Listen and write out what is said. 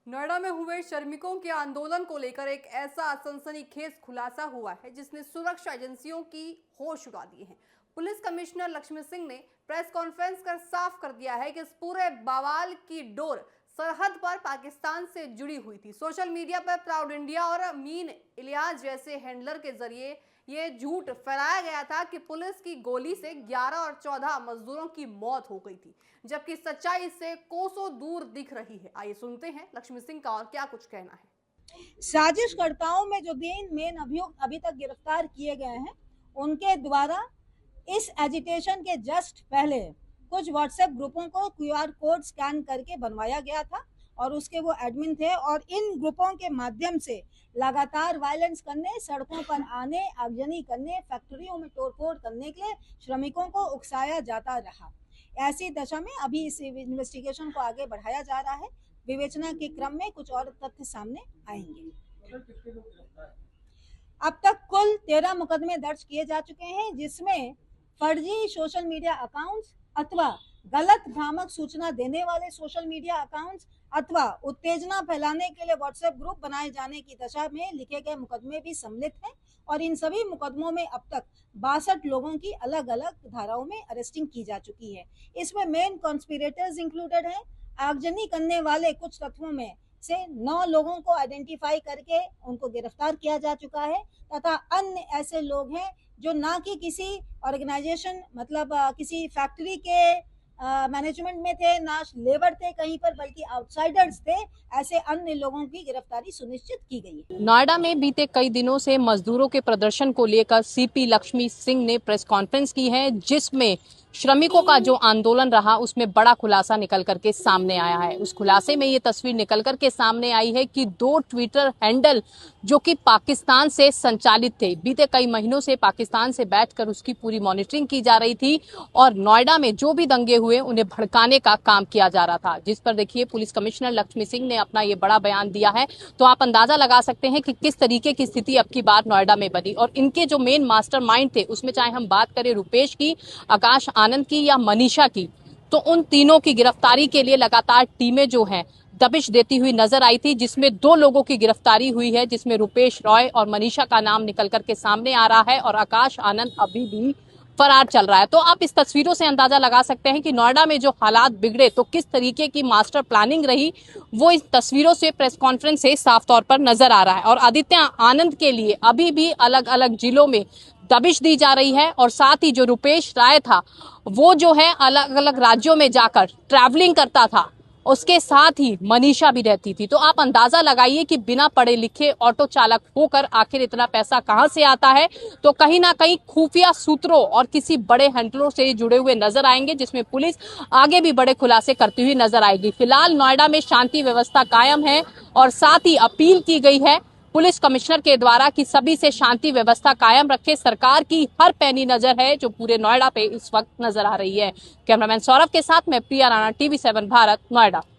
नोएडा में हुए श्रमिकों के आंदोलन को लेकर एक ऐसा सनसनीखेज खुलासा हुआ है जिसने सुरक्षा एजेंसियों की होश उड़ा दिए हैं। पुलिस कमिश्नर लक्ष्मी सिंह ने प्रेस कॉन्फ्रेंस कर साफ कर दिया है कि इस पूरे बवाल की डोर सरहद पर पाकिस्तान से जुड़ी हुई थी। सोशल मीडिया पर प्राउड इंडिया और अमीन इलियास जैसे हैंडलर के जरिए ये झूठ फैलाया गया था कि पुलिस की गोली से 11 और 14 मजदूरों की मौत हो गई थी, जबकि सच्चाई से कोसों दूर दिख रही है। आइए सुनते हैं लक्ष्मी सिंह का और क्या कुछ कहना है। साजिशकर्ताओं में जो तीन मेन अभियुक्त अभी तक गिरफ्तार किए गए हैं, उनके द्वारा इस एजिटेशन के जस्ट पहले कुछ व्हाट्सएप ग्रुपों को QR कोड स्कैन करके बनवाया गया था और उसके वो एडमिन थे और इन ग्रुपों के माध्यम से लगातार वायलेंस करने, सड़कों पर आने, आगजनी करने, फैक्ट्रियों में तोड़फोड़ करने के लिए श्रमिकों को उकसाया जाता रहा। ऐसी दशा में अभी इस इन्वेस्टिगेशन को आगे बढ़ाया जा रहा है। विवेचना के क्रम में कुछ और तथ्य सामने आएंगे। अब तक कुल 13 मुकदमे दर्ज किए जा चुके हैं, जिसमें फर्जी सोशल मीडिया अकाउंट्स अथवा गलत भ्रामक सूचना देने वाले सोशल मीडिया अकाउंट्स अथवा उत्तेजना फैलाने के लिए व्हाट्सएप ग्रुप बनाए जाने की दशा में लिखे गए मुकदमे भी सम्मिलित हैं और इन सभी मुकदमों में अब तक 62 लोगों की अलग अलग धाराओं में अरेस्टिंग की जा चुकी है। इसमें मेन कॉन्स्पिरेटर्स इंक्लूडेड हैं। आगजनी करने वाले कुछ तत्वों में से 9 लोगों को आइडेंटिफाई करके उनको गिरफ्तार किया जा चुका है तथा अन्य ऐसे लोग हैं जो ना कि किसी ऑर्गेनाइजेशन मतलब किसी फैक्ट्री के मैनेजमेंट में थे, ना लेबर थे कहीं पर, बल्कि आउटसाइडर्स थे। ऐसे अन्य लोगों की गिरफ्तारी सुनिश्चित की गई है। नोएडा में बीते कई दिनों से मजदूरों के प्रदर्शन को लेकर सीपी लक्ष्मी सिंह ने प्रेस कॉन्फ्रेंस की है, जिसमें श्रमिकों का जो आंदोलन रहा उसमें बड़ा खुलासा निकल करके सामने आया है। उस खुलासे में ये तस्वीर निकल करके सामने आई है कि 2 ट्विटर हैंडल जो कि पाकिस्तान से संचालित थे, बीते कई महीनों से पाकिस्तान से बैठकर उसकी पूरी मॉनिटरिंग की जा रही थी और नोएडा में जो भी दंगे हुए उन्हें भड़काने का काम किया जा रहा था, जिस पर देखिए पुलिस कमिश्नर लक्ष्मी सिंह ने अपना ये बड़ा बयान दिया है। तो आप अंदाजा लगा सकते हैं कि किस तरीके की स्थिति अब की बार नोएडा में बनी और इनके जो मेन मास्टरमाइंड थे उसमें चाहे हम बात करें रुपेश की, आकाश आनंद की या मनीषा की, तो उन तीनों की गिरफ्तारी के लिए लगातार टीमें जो हैं दबिश देती हुई नजर आई थी, जिसमें 2 लोगों की गिरफ्तारी हुई है, जिसमें रुपेश रॉय और मनीषा का नाम निकल करके सामने आ रहा है और आकाश आनंद अभी भी फरार चल रहा है। तो आप इस तस्वीरों से अंदाजा लगा सकते हैं कि नोएडा में जो हालात बिगड़े तो किस तरीके की मास्टर प्लानिंग रही, वो इस तस्वीरों से प्रेस कॉन्फ्रेंस से साफ तौर पर नजर आ रहा है। और आदित्य आनंद के लिए अभी भी अलग अलग जिलों में दबिश दी जा रही है और साथ ही जो रुपेश राय था वो जो है अलग अलग राज्यों में जाकर ट्रैवलिंग करता था, उसके साथ ही मनीषा भी रहती थी। तो आप अंदाजा लगाइए कि बिना पढ़े लिखे ऑटो चालक होकर आखिर इतना पैसा कहां से आता है। तो कहीं ना कहीं खुफिया सूत्रों और किसी बड़े हैंडलों से जुड़े हुए नजर आएंगे, जिसमें पुलिस आगे भी बड़े खुलासे करती हुई नजर आएगी। फिलहाल नोएडा में शांति व्यवस्था कायम है और साथ ही अपील की गई है पुलिस कमिश्नर के द्वारा कि सभी से शांति व्यवस्था कायम रखे। सरकार की हर पैनी नजर है जो पूरे नोएडा पे इस वक्त नजर आ रही है। कैमरामैन सौरभ के साथ मैं प्रिया राणा, TV7 भारत, नोएडा।